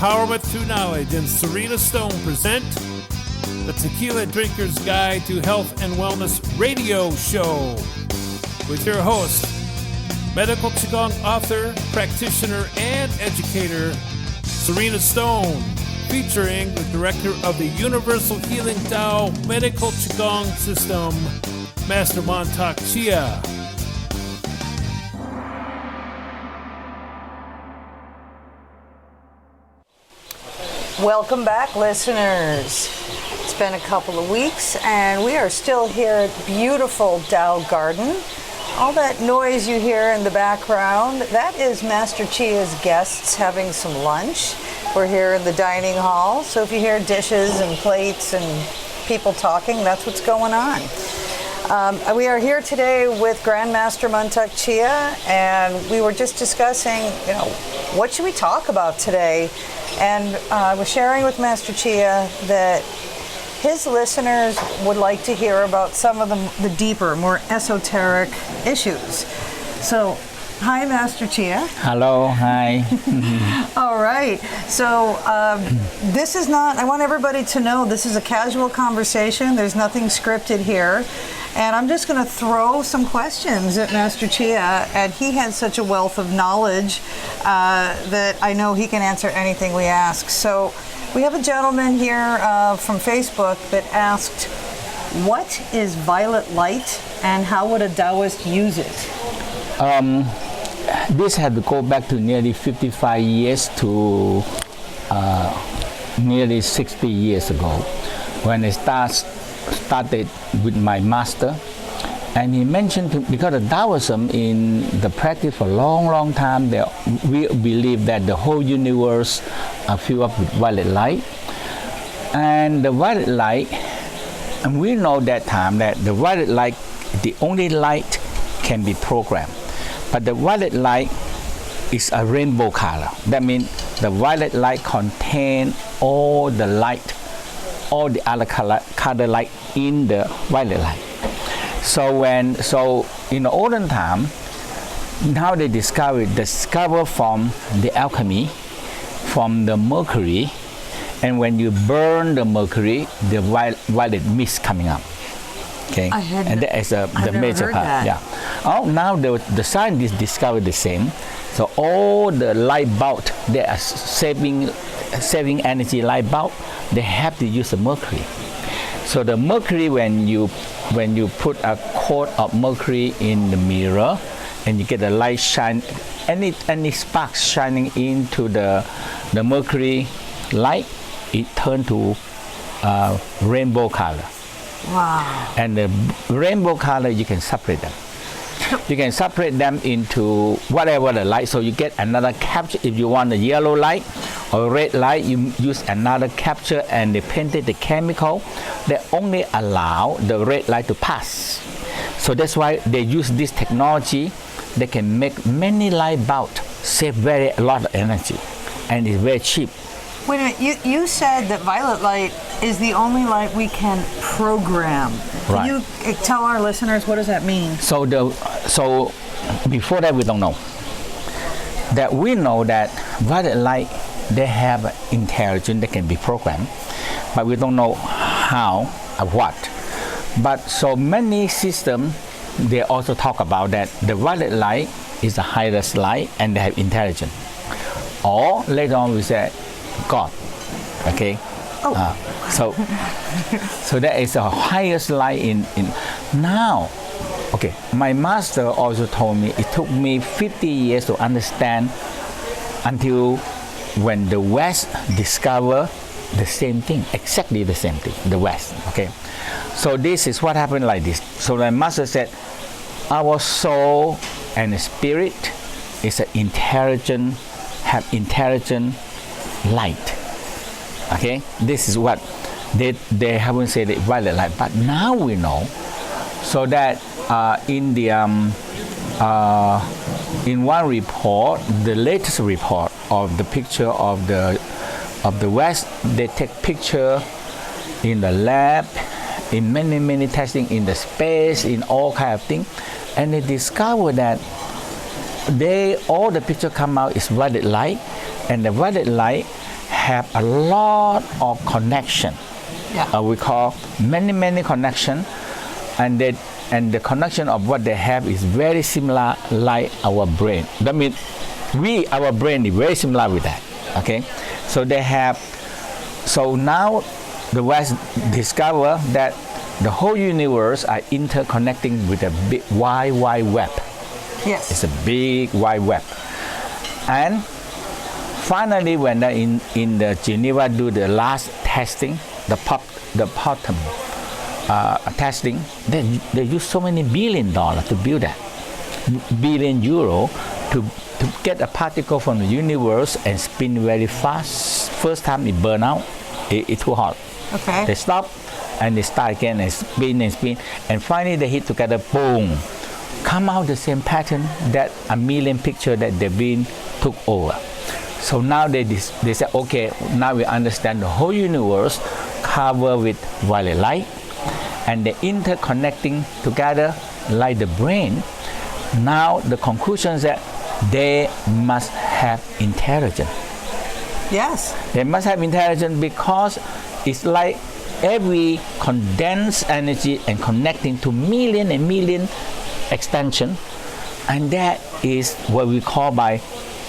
Empowerment Through Knowledge and Sarina Stone present the Tequila Drinker's Guide to Health and Wellness radio show with your host, medical QiGong author, practitioner, and educator, Sarina Stone, featuring the director of the Universal Healing Tao Medical QiGong System, Master Mantak Chia. Welcome back, listeners. It's been a couple of weeks, and we are still here at beautiful Tao Garden. All that noise you hear in the background, that is Master Chia's guests having some lunch. We're here in the dining hall, so if you hear dishes and plates and people talking, that's what's going on. We are here today with Grandmaster Mantak Chia, and we were just discussing, what should we talk about today? And I was sharing with Master Chia that his listeners would like to hear about some of the deeper, more esoteric issues. So, hi, Master Chia. Hello, hi. All right. So, this is not, I want everybody to know this is a casual conversation. There's nothing scripted here. And I'm just going to throw some questions at Master Chia, and he has such a wealth of knowledge that I know he can answer anything we ask. So we have a gentleman here from Facebook that asked, what is violet light and how would a Taoist use it? This had to go back to nearly 55 years to nearly 60 years ago when I started with my master, and he mentioned because the Taoism in the practice for a long time, we believe that the whole universe are filled up with violet light, and the violet light, and we know that time that the violet light, the only light can be programmed, but the violet light is a rainbow color. That means the violet light contains all the light, all the other color light in the violet light. So in the olden time, now they discover from the alchemy, from the mercury, and when you burn the mercury, the violet mist coming up. Okay, and that is the major part. That. Yeah. Oh, now the scientists discovered the same. So all the light bulb, they are saving energy light bulb, they have to use the mercury. So the mercury, when you put a coat of mercury in the mirror and you get the light shine, any sparks shining into the mercury light, it turns to rainbow color. Wow. And the rainbow color, you can separate them. You can separate them into whatever the light. So you get another capture. If you want a yellow light or red light, you use another capture, and they painted the chemical that only allow the red light to pass. So that's why they use this technology. They can make many light bulbs, save a lot of energy, and it's very cheap. Wait a minute, you said that violet light is the only light we can program. Can you tell our listeners what does that mean? So before that we don't know. That we know that violet light, they have intelligence that can be programmed, but we don't know how or what. But so many systems, they also talk about that the violet light is the highest light and they have intelligence. Or later on we say God, okay? Oh. So that is the highest light in now. Okay, my master also told me it took me 50 years to understand until when the West discovered the same thing, exactly the same thing, the West, okay? So this is what happened like this. So my master said, our soul and spirit is an intelligent light. Okay, this is what they haven't said it violet light, but now we know. So that in one report, the latest report of the picture of the West, they take picture in the lab, in many testing in the space, in all kind of things, and they discover that all the picture come out is violet light, and the violet light have a lot of connection. Yeah. We call many connection, and the connection of what they have is very similar like our brain. That means our brain is very similar with that. Okay, so they have. So now the West discover that the whole universe are interconnecting with a big wide web. Yes. It's a big wide web, and finally, when they in the Geneva do the last testing, the bottom testing, they use so many $1 billion to build that, billion euro to get a particle from the universe and spin very fast. First time it burn out, it's too hot. Okay. They stop and they start again and spin, and finally they hit together, boom, come out the same pattern that a million picture that they've been took over. So now they say, okay, now we understand the whole universe covered with violet light, and they're interconnecting together like the brain. Now the conclusion is that they must have intelligence. Yes. They must have intelligence because it's like every condensed energy and connecting to million and million extension, and that is what we call by a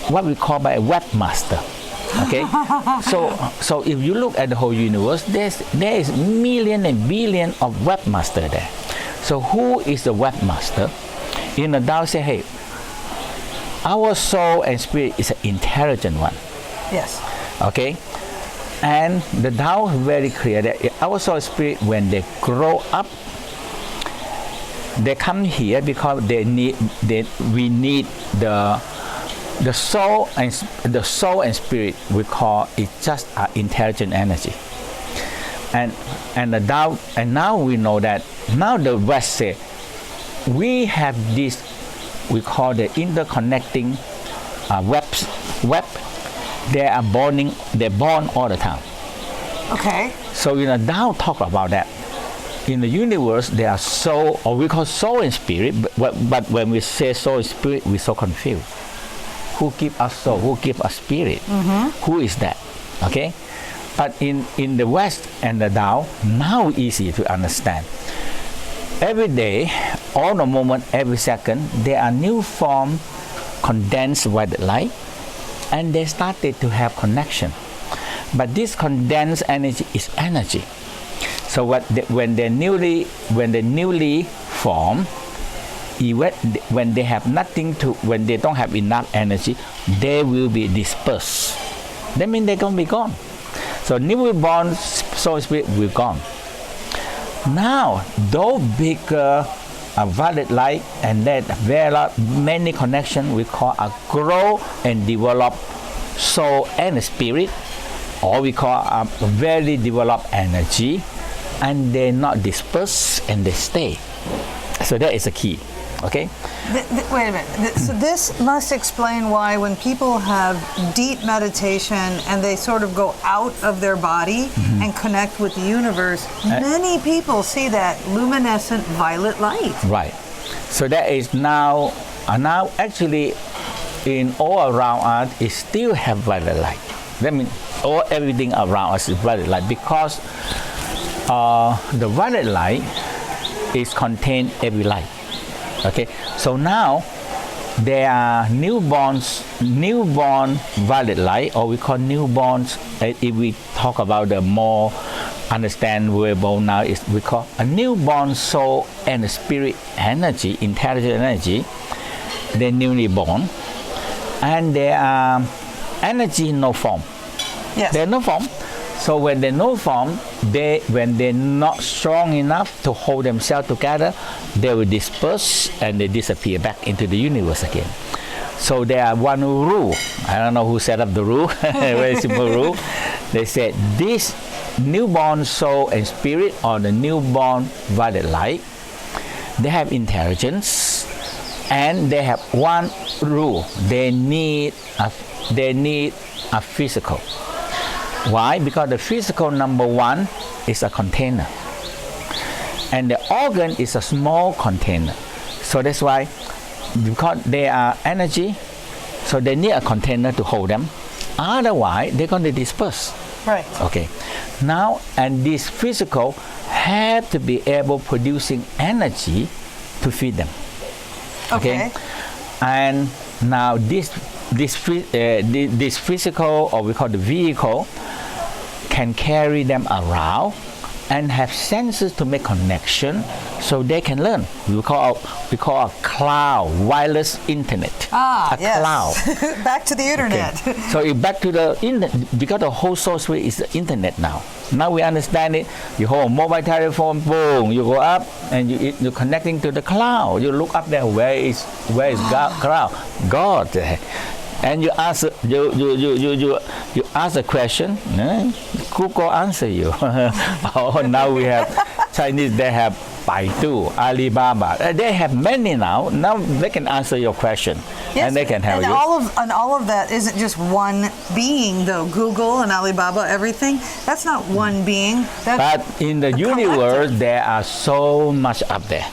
webmaster. Okay, so if you look at the whole universe, there is million and billion of webmaster there. So who is the webmaster? In the Tao say, hey, our soul and spirit is an intelligent one. Yes. Okay, and the Tao is very clear that our soul and spirit, when they grow up, they come here because we need the soul and spirit. We call it just an intelligent energy, and the Tao, and now we know that now the West say we have this, we call the interconnecting web. They're born all the time. Okay. So Tao talk about that. In the universe, there are soul, or we call soul and spirit, but when we say soul and spirit, we're so confused. Who give us soul? Who give us spirit? Mm-hmm. Who is that? Okay? But in the West and the Tao, now easy to understand. Every day, all the moment, every second, there are new form condensed white light, and they started to have connection. But this condensed energy is energy. So when they newly form, when they have nothing to, when they don't have enough energy, they will be dispersed. That means they're going to be gone. So newly born soul spirit will gone. Now, those bigger violet light and that very many connections we call a grow and develop soul and spirit, or we call a very developed energy, and they not disperse and they stay. So that is a key. Okay. Wait a minute. So this must explain why when people have deep meditation and they sort of go out of their body and connect with the universe, many people see that luminescent violet light. Right. So that is now actually in all around us, it still have violet light. That means everything around us is violet light, because the violet light is contain every light. Okay, so now there are newborn violet light, or we call newborns. If we talk about the more understandable now, is we call a newborn soul and spirit energy, intelligent energy. They're newly born, and they are energy no form. Yes. They're no form. So when they're no form, when they're not strong enough to hold themselves together, they will disperse and they disappear back into the universe again. So there are one rule. I don't know who set up the rule. Very simple rule. They said this newborn soul and spirit, or the newborn violet light, they have intelligence, and they have one rule. They need a physical. Why? Because the physical, number one, is a container, and the organ is a small container. So that's why, because they are energy, so they need a container to hold them, Otherwise, they're going to disperse. Right. Okay. Now, and this physical have to be able producing energy to feed them. Okay. And now this physical, or we call the vehicle, can carry them around and have sensors to make connection, so they can learn. We call a cloud, wireless internet. Ah, yes. Cloud. Back to the internet. Okay. So back to the internet, because the whole source is the internet now. Now we understand it. You hold a mobile telephone, boom, you go up and you're connecting to the cloud. You look up there, where is cloud? God. And you ask you ask a question, Google answer you. Oh, now we have Chinese. They have Baidu, Alibaba. They have many now. Now they can answer your question, Yes, and they can help you. All of that isn't just one being, though. Google and Alibaba, everything. That's not one being. But in the universe, there are so much up there.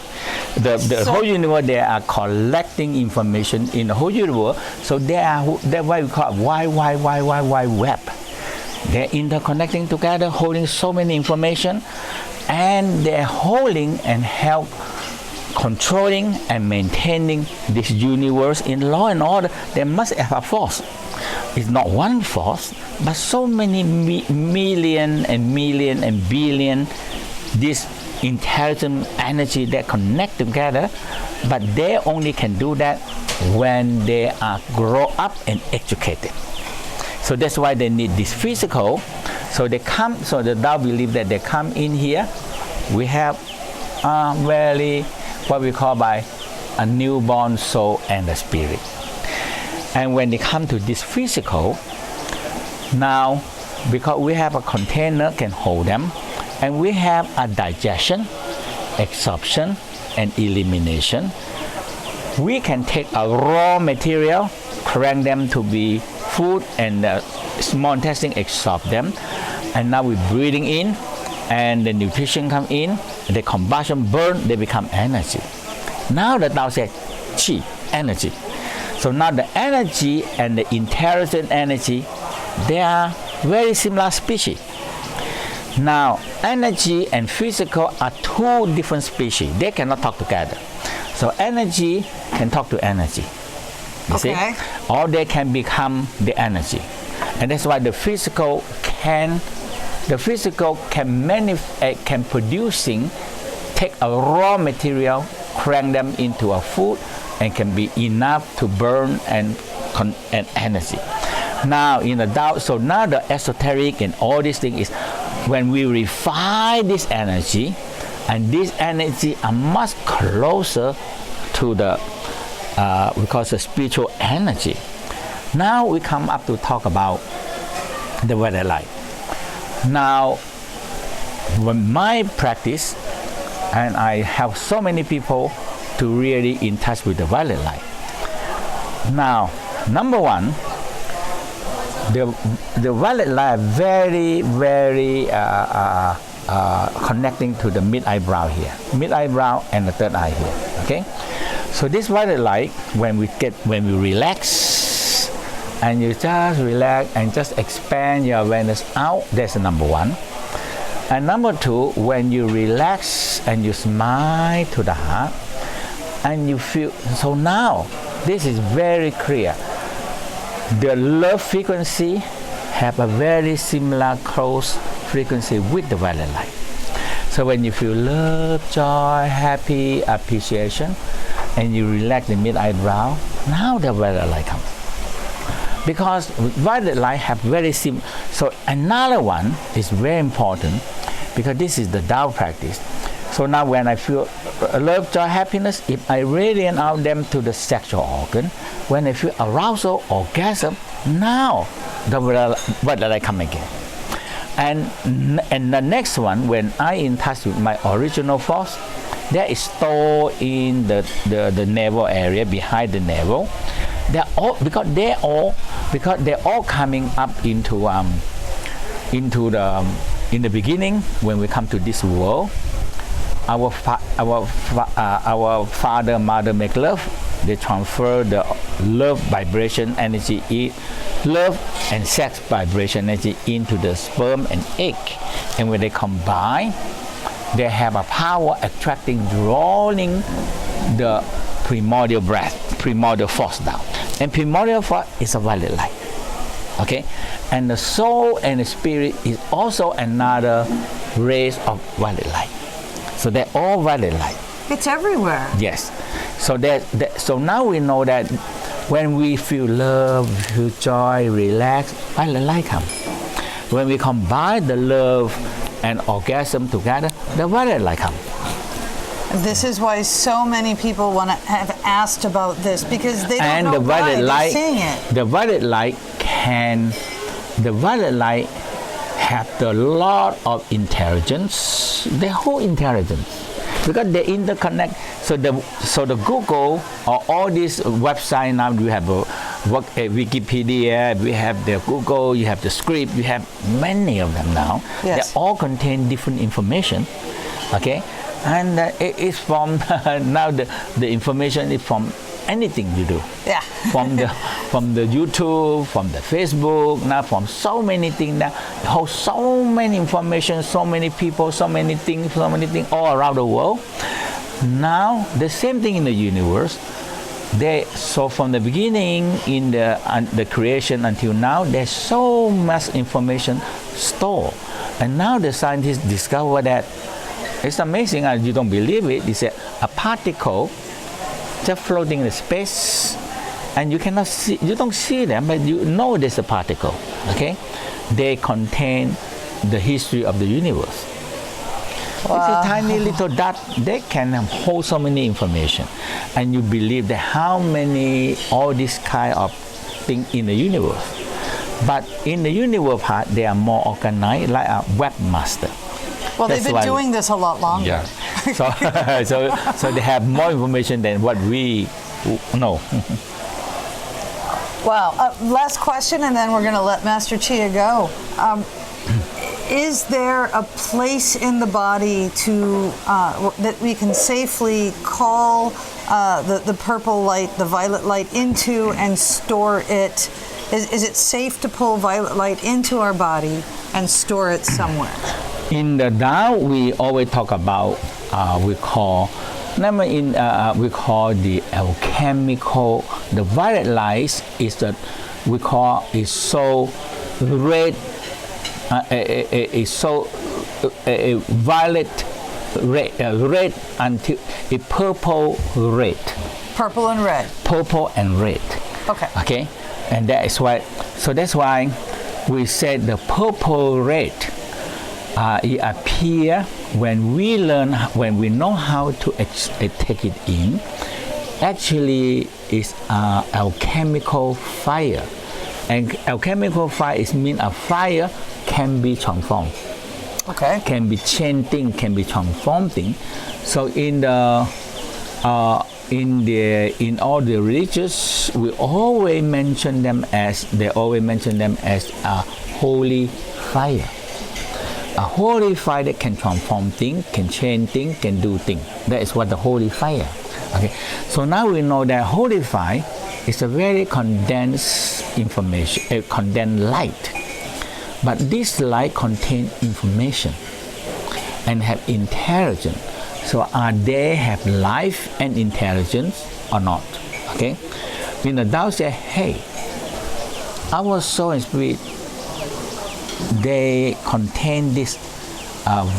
The whole universe, they are collecting information in the whole universe. So that's why we call it wide web. They're interconnecting together, holding so many information, and they're holding and help controlling and maintaining this universe in law and order. They must have a force. It's not one force, but so many million and billion this intelligent energy that connect together, but they only can do that when they are grow up and educated. So that's why they need this physical. So they come. So the Tao believe that they come in here. We have very what we call by a newborn soul and a spirit. And when they come to this physical, now because we have a container can hold them, and we have a digestion, absorption, and elimination. We can take a raw material, crank them to be food, and small intestine absorb them. And now we're breathing in, and the nutrition come in, the combustion burn, they become energy. Now the Tao says, Qi, energy. So now the energy and the intelligent energy, they are very similar species. Now, energy and physical are two different species. They cannot talk together. So energy can talk to energy. You see? Or they can become the energy. And that's why the physical can producing, take a raw material, crank them into a food, and can be enough to burn and energy. Now in the Tao, so now the esoteric and all these things is when we refine this energy, and this energy are much closer to the we call it the spiritual energy. Now we come up to talk about the violet light. Now, when my practice, and I have so many people to really in touch with the violet light. Now, number one, the violet light very connecting to the mid eyebrow here, mid eyebrow and the third eye here. Okay, so this violet light, when we relax, and you just relax and just expand your awareness out, that's number one. And number two, when you relax and you smile to the heart, and you feel, so now this is very clear. The love frequency have a very similar close frequency with the violet light. So when you feel love, joy, happy, appreciation, and you relax the mid eyebrow, now the violet light comes. Because violet light have very similar. So another one is very important, because this is the Tao practice. So now when I feel love, joy, happiness, if I radiate out them to the sexual organ, when I feel arousal, orgasm, now the violet light come again. And the next one, when I in touch with my original force, that is stored in the navel area, behind the navel. They're all because they're all coming up into the in the beginning when we come to this world. Our father, mother make love. They transfer the love vibration energy love and sex vibration energy into the sperm and egg. And when they combine, they have a power attracting, drawing the primordial breath, primordial force down. And primordial force is a violet light. Okay? And the soul and the spirit is also another rays of violet light. So they're all violet light. It's everywhere. Yes. So now we know that when we feel love, feel joy, relax, violet light comes. When we combine the love and orgasm together, the violet light comes. This is why so many people have asked about this, because they don't know why they're seeing it. The violet light have a lot of intelligence, the whole intelligence, because they interconnect. So the Google or all these websites now, we have a Wikipedia, we have the Google, you have the script, you have many of them now. Yes. They all contain different information, okay? And it is from now the information is from anything you do. Yeah. from the YouTube, from the Facebook, now from so many things now, hold so many information, so many people, so many things all around the world. Now the same thing in the universe. So from the beginning in the creation until now, there's so much information stored, and now the scientists discover that it's amazing. You don't believe it. It's a particle just floating in space, and you cannot see. You don't see them, but you know there's a particle. Okay, they contain the history of the universe. Wow. It's a tiny little dot. They can hold so many information, and you believe that how many all this kind of thing in the universe. But in the universe part, they are more organized, like a webmaster. Well, they've been doing this a lot longer. Yeah. So they have more information than what we know. Wow. Last question, and then we're going to let Master Chia go. Is there a place in the body that we can safely call the purple light, the violet light into and store it? Is it safe to pull violet light into our body and store it somewhere? In the Tao, we always talk about we call the alchemical. The violet light is so red. It's so violet red until a purple red. Purple and red. Purple and red. Okay. Okay, and that is why. So that's why we said the purple red. It appears when we know how to take it in. Actually, it's alchemical fire, and alchemical fire means a fire can be transformed. Okay. Can be changing, can be transforming. So in all the religions, we always mention them as a holy fire. A holy fire that can transform things, can change things, can do things. That is what the holy fire. Okay. So now we know that holy fire is a very condensed information, condensed light. But this light contains information and have intelligence. So they have life and intelligence or not? Okay. When the Tao said, hey, our soul and spirit, they contain this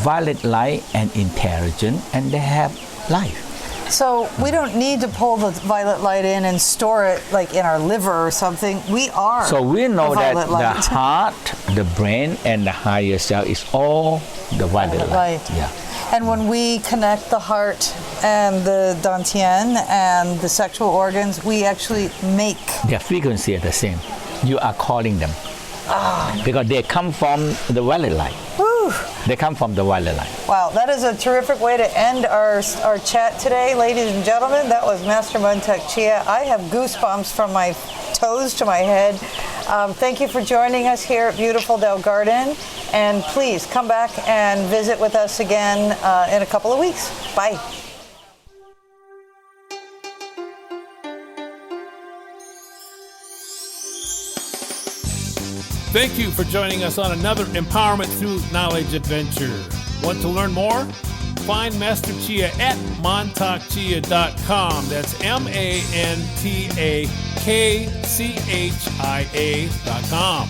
violet light and intelligence, and they have life. So we don't need to pull the violet light in and store it like in our liver or something. We are. So we know that light. the heart, the brain, and the higher self is all the violet light. Yeah. And when we connect the heart and the dantian and the sexual organs, we actually make. Their frequency are the same. You are calling them. Because they come from the violet light. Woo. They come from the violet light. Wow, that is a terrific way to end our chat today, ladies and gentlemen. That was Master Mantak Chia. I have goosebumps from my toes to my head. Thank you for joining us here at beautiful Dell Garden. And please come back and visit with us again in a couple of weeks. Bye. Thank you for joining us on another Empowerment Through Knowledge adventure. Want to learn more? Find Master Chia at mantakchia.com. That's mantakchia.com.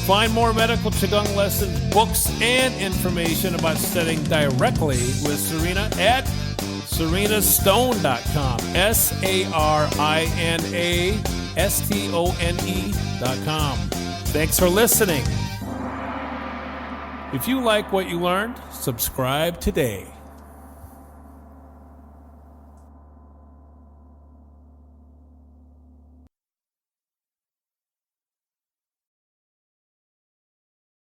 Find more medical Qigong lessons, books, and information about studying directly with Sarina at sarinastone.com. sarinastone.com. Thanks for listening. If you like what you learned, subscribe today.